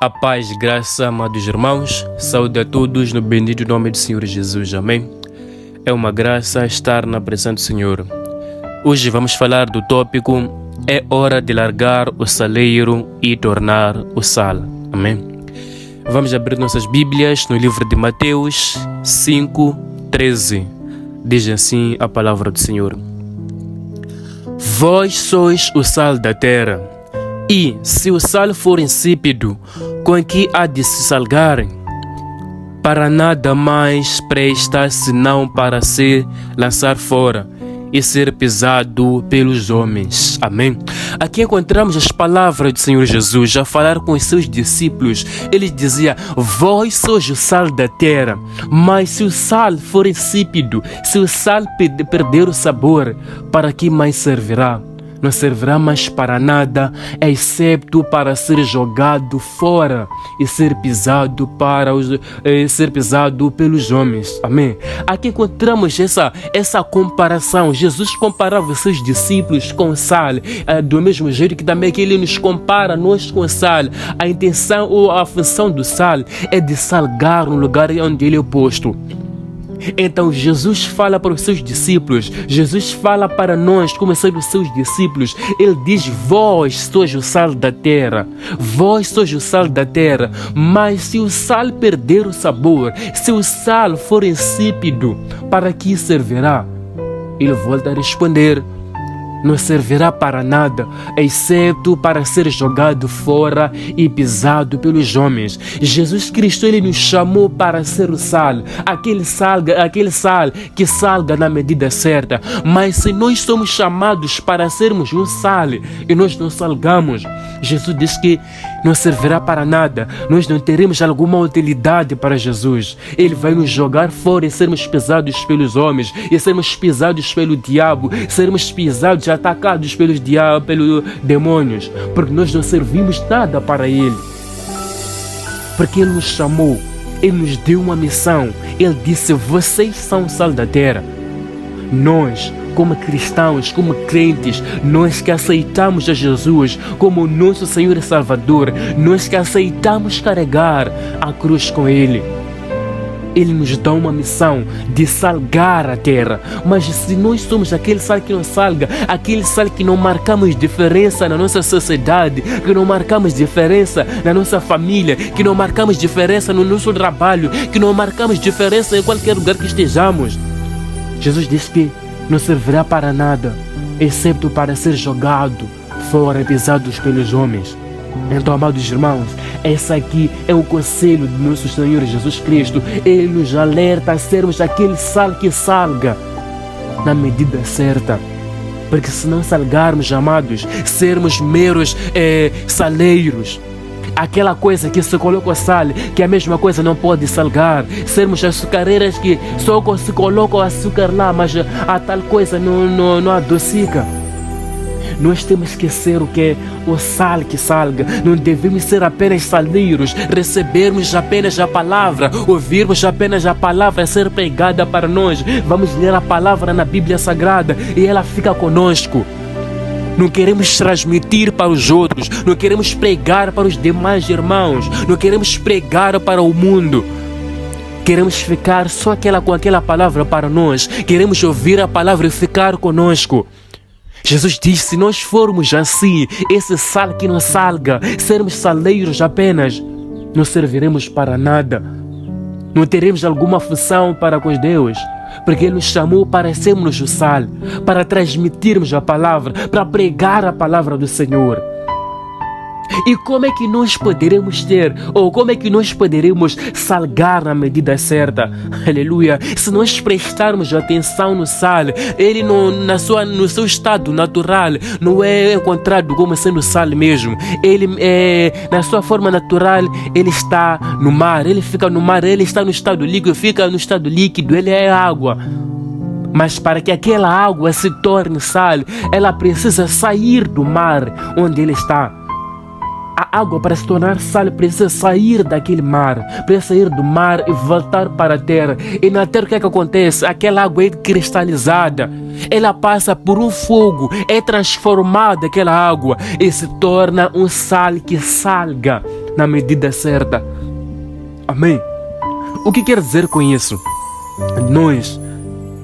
A paz e graça, amados irmãos, saúde a todos no bendito nome do Senhor Jesus, amém. É uma graça estar na presença do Senhor. Hoje vamos falar do tópico: é hora de largar o saleiro e tornar o sal, amém. Vamos abrir nossas Bíblias no livro de Mateus 5:13. Diz assim a palavra do Senhor: Vós sois o sal da terra, e se o sal for insípido, com que há de se salgar? Para nada mais presta senão para se lançar fora e ser pisado pelos homens. Amém. Aqui encontramos as palavras do Senhor Jesus a falar com os seus discípulos. Ele dizia: vós sois o sal da terra, mas se o sal for insípido, se o sal perder o sabor, para que mais servirá? Não servirá mais para nada, excepto para ser jogado fora e ser pisado pelos homens. Amém. Aqui encontramos essa comparação. Jesus comparava os seus discípulos com o sal, do mesmo jeito que também que ele nos compara nós com o sal. A intenção ou a função do sal é de salgar no lugar onde ele é posto. Então Jesus fala para os seus discípulos, Jesus fala para nós como sendo os seus discípulos. Ele diz: vós sois o sal da terra, vós sois o sal da terra, mas se o sal perder o sabor, se o sal for insípido, para que servirá? Ele volta a responder: não servirá para nada, exceto para ser jogado fora e pisado pelos homens. Jesus Cristo, ele nos chamou para ser o sal, aquele sal que salga na medida certa. Mas se nós somos chamados para sermos um sal e nós não salgamos, Jesus diz que não servirá para nada, nós não teremos alguma utilidade para Jesus. Ele vai nos jogar fora e sermos pisados pelos homens, e sermos pisados pelo diabo, sermos pisados, atacados pelos demônios, porque nós não servimos nada para Ele. Porque Ele nos chamou, Ele nos deu uma missão. Ele disse: vocês são o sal da terra. Nós, como cristãos, como crentes, nós que aceitamos a Jesus como nosso Senhor e Salvador, nós que aceitamos carregar a cruz com Ele, Ele nos dá uma missão de salgar a terra. Mas se nós somos aquele sal que não salga, aquele sal que não marcamos diferença na nossa sociedade, que não marcamos diferença na nossa família, que não marcamos diferença no nosso trabalho, que não marcamos diferença em qualquer lugar que estejamos, Jesus disse que não servirá para nada, excepto para ser jogado fora e pisados pelos homens. Então, amados irmãos, esse aqui é o conselho de nosso Senhor Jesus Cristo. Ele nos alerta a sermos aquele sal que salga na medida certa. Porque se não salgarmos, amados, sermos meros saleiros. Aquela coisa que se coloca o sal, que a mesma coisa não pode salgar. Sermos açucareiras que só se coloca o açúcar lá, mas a tal coisa não adocica. Nós temos que ser o que? O sal que salga. Não devemos ser apenas saleiros, recebermos apenas a palavra, ouvirmos apenas a palavra ser pregada para nós. Vamos ler a palavra na Bíblia Sagrada e ela fica conosco. Não queremos transmitir para os outros, não queremos pregar para os demais irmãos, não queremos pregar para o mundo. Queremos ficar só com aquela palavra para nós. Queremos ouvir a palavra e ficar conosco. Jesus diz: se nós formos assim, esse sal que não salga, sermos saleiros apenas, não serviremos para nada. Não teremos alguma função para com Deus, porque Ele nos chamou para sermos o sal, para transmitirmos a palavra, para pregar a palavra do Senhor. E como é que nós poderemos como é que nós poderemos salgar na medida certa? Aleluia! Se nós prestarmos atenção no sal, ele no seu estado natural não é encontrado como sendo sal mesmo. Ele na sua forma natural, ele está no mar, ele fica no mar, ele está no estado líquido, fica no estado líquido, ele é água. Mas para que aquela água se torne sal, ela precisa sair do mar onde ele está. A água, para se tornar sal, precisa sair daquele mar, precisa sair do mar e voltar para a terra. E na terra o que é que acontece? Aquela água é cristalizada, ela passa por um fogo, é transformada aquela água e se torna um sal que salga na medida certa. Amém? O que quer dizer com isso? Nós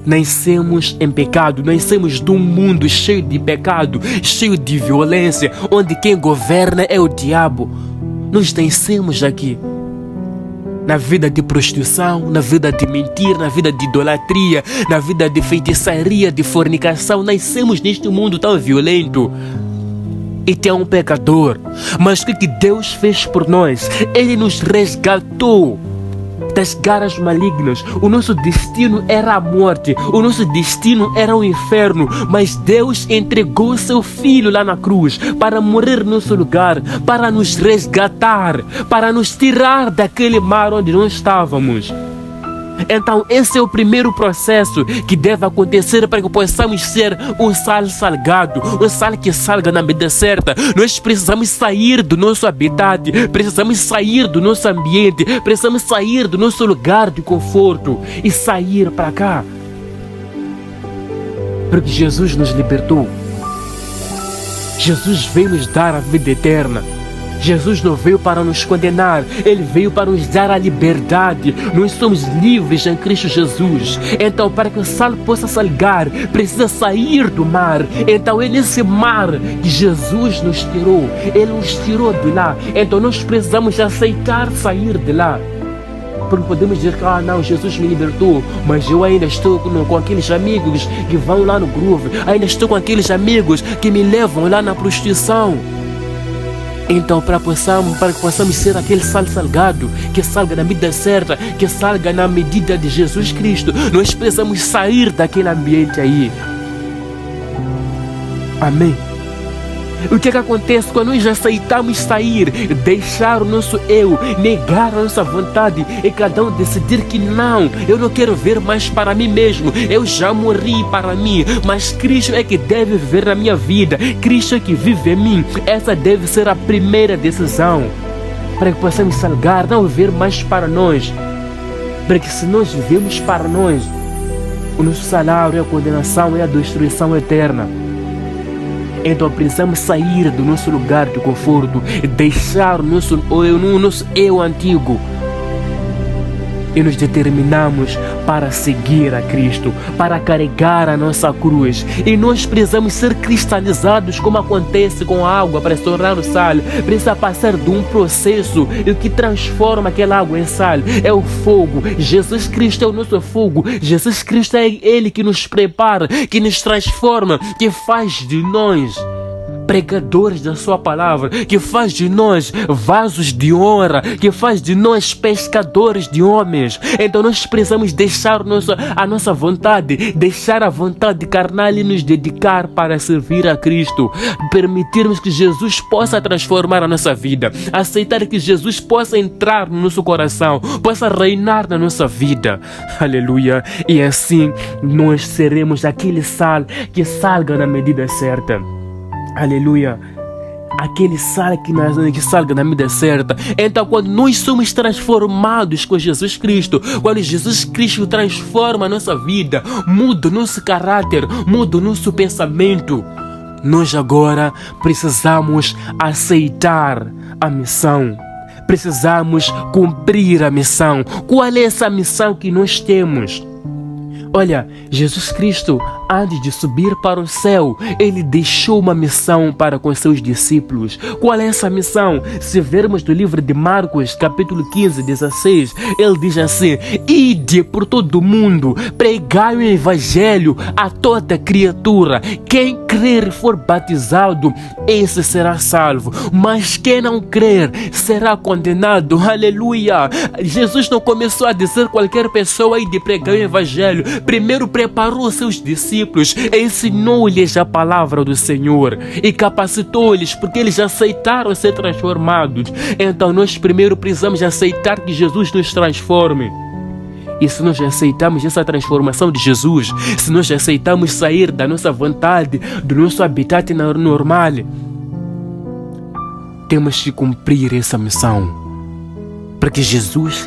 nascemos em pecado, nascemos de um mundo cheio de pecado, cheio de violência, onde quem governa é o diabo. Nós nascemos aqui na vida de prostituição, na vida de mentira, na vida de idolatria, na vida de feitiçaria, de fornicação. Nascemos neste mundo tão violento. E tem um pecador. Mas o que Deus fez por nós? Ele nos resgatou das garras malignas. O nosso destino era a morte, o nosso destino era o inferno, mas Deus entregou seu Filho lá na cruz para morrer no nosso lugar, para nos resgatar, para nos tirar daquele mar onde nós estávamos. Então esse é o primeiro processo que deve acontecer para que possamos ser um sal salgado, um sal que salga na medida certa. Nós precisamos sair do nosso habitat, precisamos sair do nosso ambiente, precisamos sair do nosso lugar de conforto e sair para cá, porque Jesus nos libertou. Jesus veio nos dar a vida eterna. Jesus não veio para nos condenar, Ele veio para nos dar a liberdade. Nós somos livres em Cristo Jesus. Então, para que o sal possa salgar, precisa sair do mar. Então é nesse mar que Jesus nos tirou. Ele nos tirou de lá. Então nós precisamos aceitar sair de lá. Porque podemos dizer que não, Jesus me libertou, mas eu ainda estou com aqueles amigos que vão lá no groove, ainda estou com aqueles amigos que me levam lá na prostituição. Então, para que possamos ser aquele sal salgado, que salga na medida certa, que salga na medida de Jesus Cristo, nós precisamos sair daquele ambiente aí. Amém? O que acontece quando nós aceitamos sair, deixar o nosso eu, negar a nossa vontade e cada um decidir que não, eu não quero ver mais para mim mesmo, eu já morri para mim, mas Cristo é que deve viver na minha vida, Cristo é que vive em mim. Essa deve ser a primeira decisão para que possamos salgar, não viver mais para nós, porque se nós vivemos para nós, o nosso salário é a condenação, é a destruição eterna. Então precisamos sair do nosso lugar de conforto, deixar o nosso eu antigo e nos determinamos para seguir a Cristo, para carregar a nossa cruz. E nós precisamos ser cristalizados, como acontece com a água para se tornar o sal. Precisa passar de um processo, e o que transforma aquela água em sal é o fogo. Jesus Cristo é o nosso fogo. Jesus Cristo é Ele que nos prepara, que nos transforma, que faz de nós pregadores da sua palavra, que faz de nós vasos de honra, que faz de nós pescadores de homens. Então nós precisamos deixar a nossa vontade, deixar a vontade carnal e nos dedicar para servir a Cristo, permitirmos que Jesus possa transformar a nossa vida, aceitar que Jesus possa entrar no nosso coração, possa reinar na nossa vida. Aleluia! E assim nós seremos aquele sal que salga na medida certa. Aleluia! Aquele sal que salga na medida certa. Então quando nós somos transformados com Jesus Cristo, quando Jesus Cristo transforma a nossa vida, muda o nosso caráter, muda o nosso pensamento, nós agora precisamos aceitar a missão. Precisamos cumprir a missão. Qual é essa missão que nós temos? Olha, Jesus Cristo, antes de subir para o céu, Ele deixou uma missão para com seus discípulos. Qual é essa missão? Se vermos do livro de Marcos, capítulo 15, 16, Ele diz assim: ide por todo o mundo, pregai o evangelho a toda criatura. Quem crer e for batizado, esse será salvo, mas quem não crer será condenado. Aleluia! Jesus não começou a dizer qualquer pessoa aí de pregar o evangelho. Primeiro preparou os seus discípulos, ensinou-lhes a palavra do Senhor e capacitou-lhes, porque eles aceitaram ser transformados. Então nós primeiro precisamos aceitar que Jesus nos transforme. E se nós aceitamos essa transformação de Jesus, se nós aceitamos sair da nossa vontade, do nosso habitat normal, temos que cumprir essa missão, porque Jesus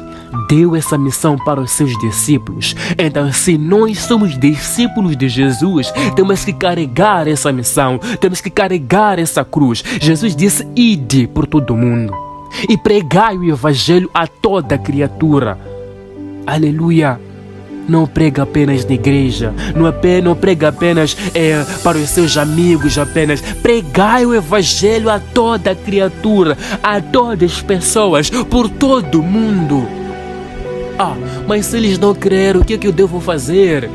deu essa missão para os seus discípulos. Então, se nós somos discípulos de Jesus, temos que carregar essa missão, temos que carregar essa cruz. Jesus disse: ide por todo o mundo. e pregai o evangelho a toda criatura. Aleluia. Não prega apenas na igreja, não prega apenas para os seus amigos apenas. Pregai o evangelho a toda criatura, a todas as pessoas, por todo o mundo. Mas se eles não crerem, o que é que eu devo fazer?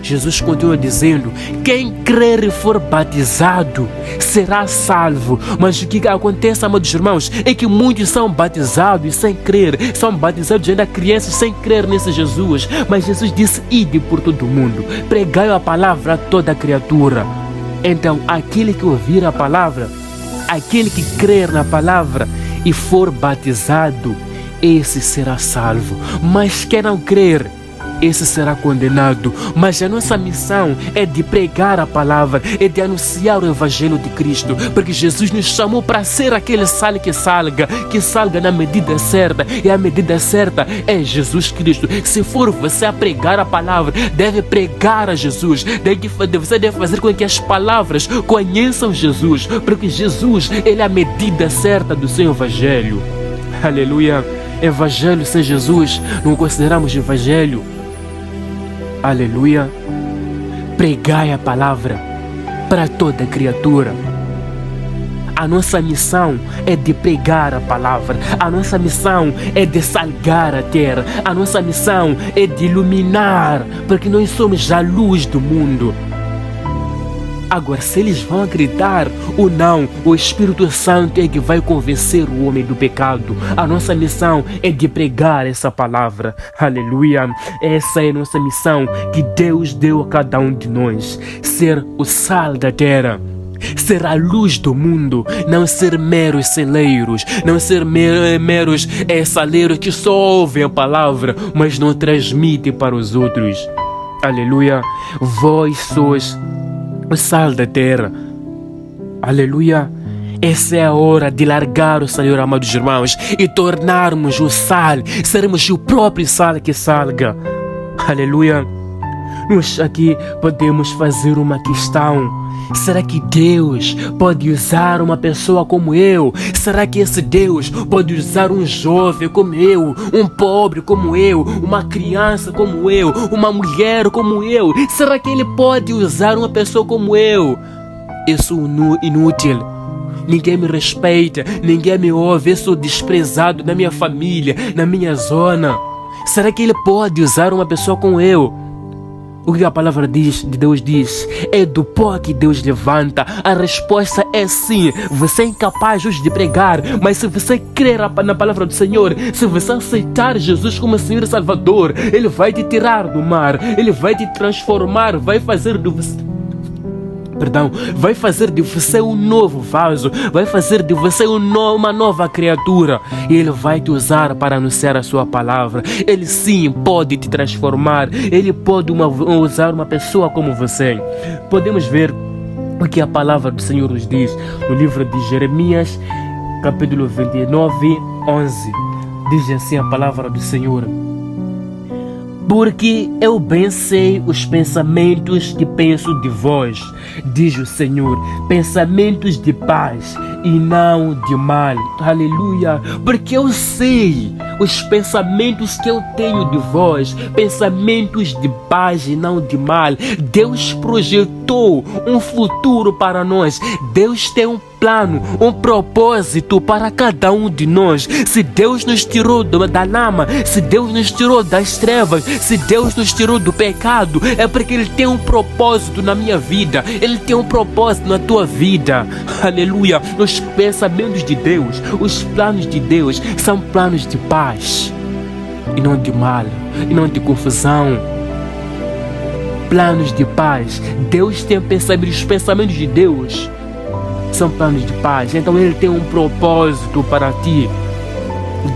Jesus continua dizendo: quem crer e for batizado será salvo. Mas o que acontece, amados irmãos, é que muitos são batizados sem crer, são batizados ainda crianças sem crer nesse Jesus. Mas Jesus disse: ide por todo o mundo, pregai a palavra a toda criatura. Então aquele que ouvir a palavra, aquele que crer na palavra e for batizado, esse será salvo. Mas quem não crer, esse será condenado. Mas a nossa missão é de pregar a palavra, é de anunciar o evangelho de Cristo, porque Jesus nos chamou para ser aquele sal que salga na medida certa, e a medida certa é Jesus Cristo. Se for você a pregar a palavra, deve pregar a Jesus, você deve fazer com que as palavras conheçam Jesus, porque Jesus, ele é a medida certa do seu evangelho. Aleluia. Evangelho sem Jesus não consideramos evangelho. Aleluia. Pregai a palavra para toda criatura. A nossa missão é de pregar a palavra. A nossa missão é de salgar a terra. A nossa missão é de iluminar, porque nós somos a luz do mundo. Agora, se eles vão acreditar ou não, o Espírito Santo é que vai convencer o homem do pecado. A nossa missão é de pregar essa palavra. Aleluia. Essa é a nossa missão que Deus deu a cada um de nós. Ser o sal da terra, ser a luz do mundo, não ser meros celeiros, não ser meros saleiros que só ouvem a palavra, mas não transmitem para os outros. Aleluia. Vós sois o sal da terra. Aleluia. Essa é a hora de largar o Senhor, amados irmãos, e tornarmos o sal, sermos o próprio sal que salga. Aleluia. Nós aqui podemos fazer uma questão: será que Deus pode usar uma pessoa como eu? Será que esse Deus pode usar um jovem como eu, um pobre como eu, uma criança como eu, uma mulher como eu? Será que Ele pode usar uma pessoa como eu? Eu sou inútil, ninguém me respeita, ninguém me ouve, eu sou desprezado na minha família, na minha zona. Será que Ele pode usar uma pessoa como eu? O que a palavra de Deus diz? É do pó que Deus levanta. A resposta é sim. Você é incapaz hoje de pregar, mas se você crer na palavra do Senhor, se você aceitar Jesus como Senhor e Salvador, Ele vai te tirar do mar, Ele vai te transformar, vai fazer de você um novo vaso, vai fazer de você uma nova criatura, e Ele vai te usar para anunciar a sua palavra. Ele sim pode te transformar, Ele pode usar uma pessoa como você. Podemos ver o que a palavra do Senhor nos diz no livro de Jeremias, capítulo 29, 11. Diz assim a palavra do Senhor: porque eu bem sei os pensamentos que penso de vós, diz o Senhor, pensamentos de paz e não de mal. Aleluia. Porque eu sei os pensamentos que eu tenho de vós, pensamentos de paz e não de mal. Deus projetou um futuro para nós. Deus tem um plano, um propósito para cada um de nós. Se Deus nos tirou da lama, se Deus nos tirou das trevas, se Deus nos tirou do pecado, é porque Ele tem um propósito na minha vida, Ele tem um propósito na tua vida. Aleluia. Os pensamentos de Deus, os planos de Deus são planos de paz e não de mal, e não de confusão. Planos de paz. Deus tem pensamentos, os pensamentos de Deus são planos de paz. Então Ele tem um propósito para ti.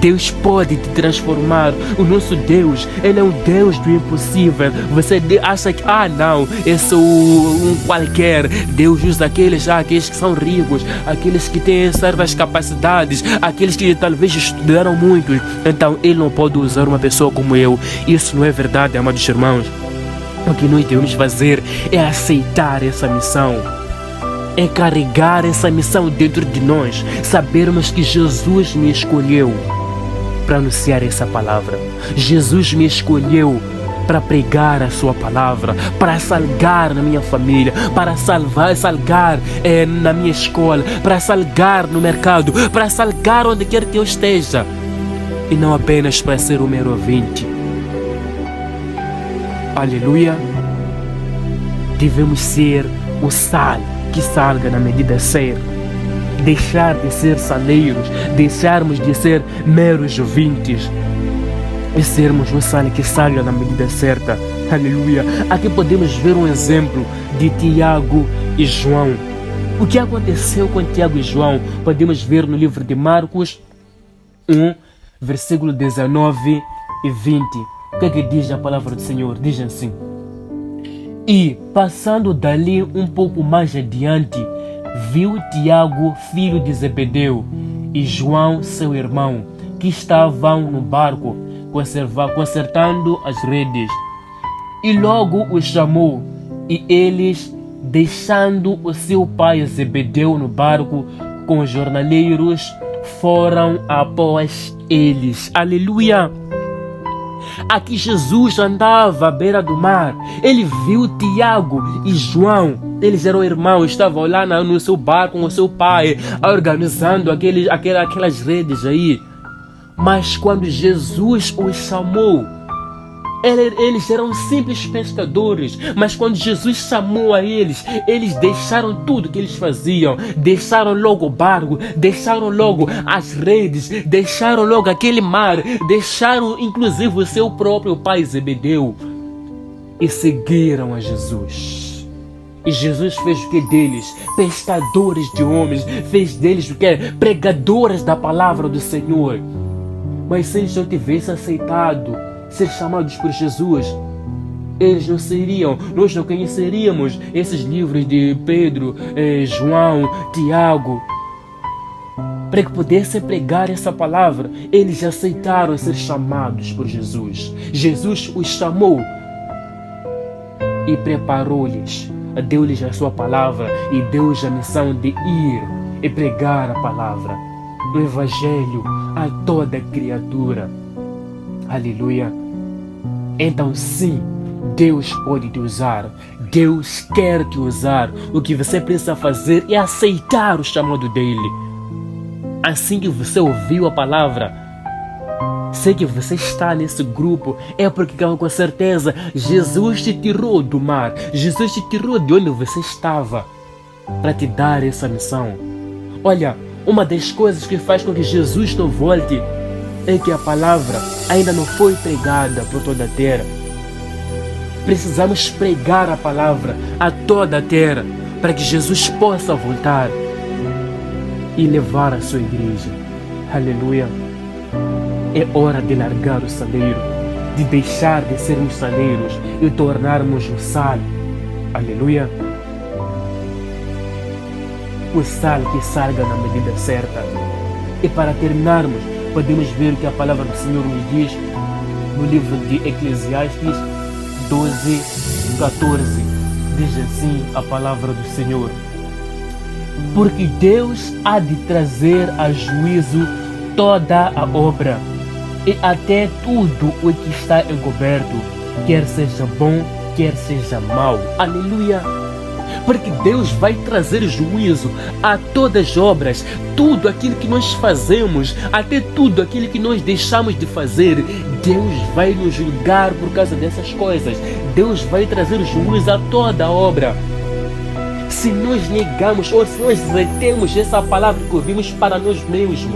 Deus pode te transformar. O nosso Deus, Ele é um Deus do impossível. Você acha que, não, eu sou um qualquer. Deus usa aqueles que são ricos, aqueles que têm certas capacidades, aqueles que talvez estudaram muito. Então Ele não pode usar uma pessoa como eu. Isso não é verdade, amados irmãos. O que nós devemos fazer é aceitar essa missão. é carregar essa missão dentro de nós, sabermos que Jesus me escolheu para anunciar essa palavra. Jesus me escolheu para pregar a sua palavra, para salgar na minha família, para salgar na minha escola, para salgar no mercado, para salgar onde quer que eu esteja, e não apenas para ser um mero ouvinte. Aleluia! Devemos ser o sal que salga na medida certa. Deixar de ser saleiros, deixarmos de ser meros ouvintes e sermos um sal que salga na medida certa. Aleluia! Aqui podemos ver um exemplo de Tiago e João. O que aconteceu com Tiago e João podemos ver no livro de Marcos 1, versículo 19 e 20. O que é que diz a palavra do Senhor? Diz assim: e passando dali um pouco mais adiante, viu Tiago, filho de Zebedeu, e João, seu irmão, que estavam no barco, consertando as redes. E logo os chamou, e eles, deixando o seu pai Zebedeu no barco com os jornaleiros, foram após eles. Aleluia! Aqui Jesus andava à beira do mar. Ele viu Tiago e João. Eles eram irmãos, estavam lá no seu barco com o seu pai, organizando aquelas redes aí. Mas quando Jesus os chamou, eles eram simples pescadores, mas quando Jesus chamou a eles, eles deixaram tudo que eles faziam, deixaram logo o barco, deixaram logo as redes, deixaram logo aquele mar, deixaram inclusive o seu próprio pai Zebedeu e seguiram a Jesus. E Jesus fez o que deles? Pescadores de homens, fez deles o que? Pregadores da palavra do Senhor. Mas se eles não tivessem aceitado ser chamados por Jesus, eles não seriam, nós não conheceríamos esses livros de Pedro, João, Tiago. Para que pudessem pregar essa palavra, eles aceitaram ser chamados por Jesus. Jesus os chamou e preparou-lhes, deu-lhes a sua palavra e deu-lhes a missão de ir e pregar a palavra do Evangelho a toda criatura. Aleluia! Então sim, Deus pode te usar. Deus quer te usar. O que você precisa fazer é aceitar o chamado dele. Assim que você ouviu a palavra, sei que você está nesse grupo, é porque com certeza Jesus te tirou do mar. Jesus te tirou de onde você estava para te dar essa missão. Olha, uma das coisas que faz com que Jesus não volte é que a palavra ainda não foi pregada por toda a terra. Precisamos pregar a palavra a toda a terra para que Jesus possa voltar e levar a sua igreja. Aleluia! É hora de largar o saleiro, de deixar de sermos saleiros e tornarmos o sal. Aleluia! O sal que salga na medida certa. E para terminarmos, podemos ver o que a palavra do Senhor nos diz no livro de Eclesiastes 12:14. Diz assim a palavra do Senhor: porque Deus há de trazer a juízo toda a obra, e até tudo o que está encoberto, quer seja bom, quer seja mau. Aleluia! Porque Deus vai trazer juízo a todas as obras, tudo aquilo que nós fazemos, até tudo aquilo que nós deixamos de fazer. Deus vai nos julgar por causa dessas coisas. Deus vai trazer juízo a toda a obra. Se nós negamos ou se nós retemos essa palavra que ouvimos para nós mesmos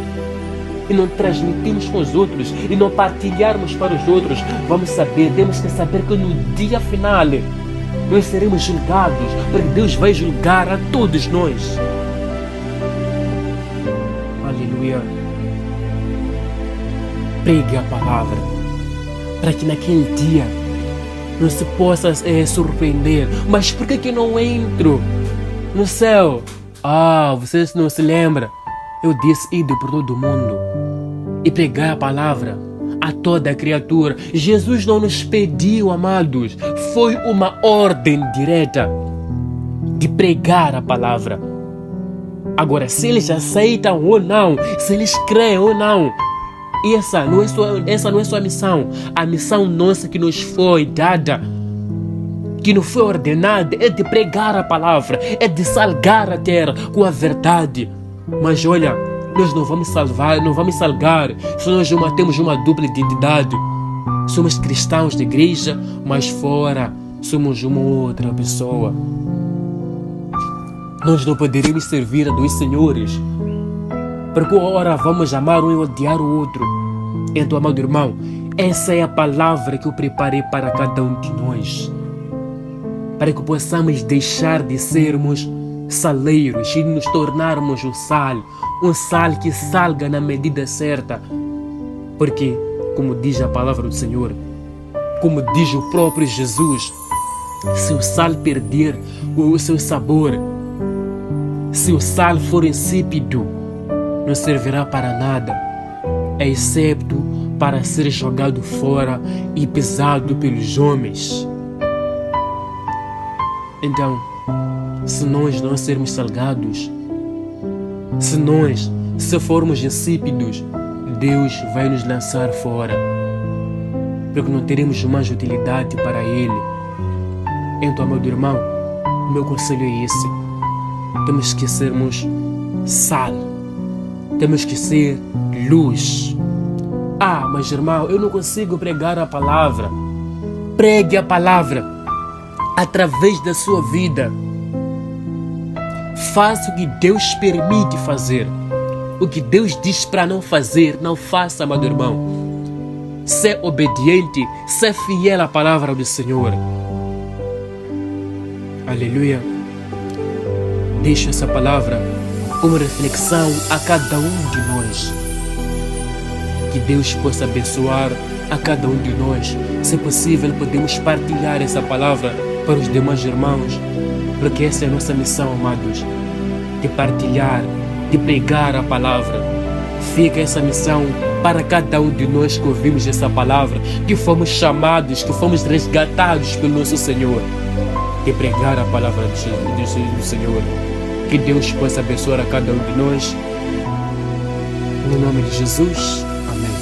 e não transmitimos com os outros e não partilharmos para os outros, temos que saber que no dia final nós seremos julgados, porque Deus vai julgar a todos nós. Aleluia! Pregue a palavra, para que naquele dia não se possa surpreender. Mas por que eu não entro no céu? Vocês não se lembram? Eu disse: ide por todo o mundo e pregar a palavra a toda a criatura. Jesus não nos pediu, amados, foi uma ordem direta de pregar a palavra. Agora, se eles aceitam ou não, se eles creem ou não, essa não é só a missão. A missão nossa que nos foi dada, que nos foi ordenada, é de pregar a palavra, é de salgar a terra com a verdade. Mas olha, nós não vamos salgar se nós temos uma dupla identidade. Somos cristãos de igreja, mas fora somos uma outra pessoa. Nós não poderíamos servir a dois senhores, porque ora vamos amar um e odiar o outro. Então, amado irmão, essa é a palavra que eu preparei para cada um de nós, para que possamos deixar de sermos saleiros e nos tornarmos um sal que salga na medida certa. Porque, como diz a palavra do Senhor, como diz o próprio Jesus, se o sal perder o seu sabor, se o sal for insípido, não servirá para nada, excepto para ser jogado fora e pisado pelos homens. Então, se nós não sermos salgados, se formos insípidos, Deus vai nos lançar fora, porque não teremos mais utilidade para Ele. Então, meu irmão, o meu conselho é esse. Temos que sermos sal, temos que ser luz. Mas irmão, eu não consigo pregar a palavra. Pregue a palavra através da sua vida. Faça o que Deus permite fazer. O que Deus diz para não fazer, não faça, amado irmão. Ser obediente, ser fiel à palavra do Senhor. Aleluia. Deixo essa palavra como reflexão a cada um de nós. Que Deus possa abençoar a cada um de nós. Se possível, podemos partilhar essa palavra para os demais irmãos, porque essa é a nossa missão, amados, de partilhar, de pregar a palavra. Fica essa missão para cada um de nós que ouvimos essa palavra, que fomos chamados, que fomos resgatados pelo nosso Senhor, de pregar a palavra do Senhor. Que Deus possa abençoar a cada um de nós. No nome de Jesus. Amém.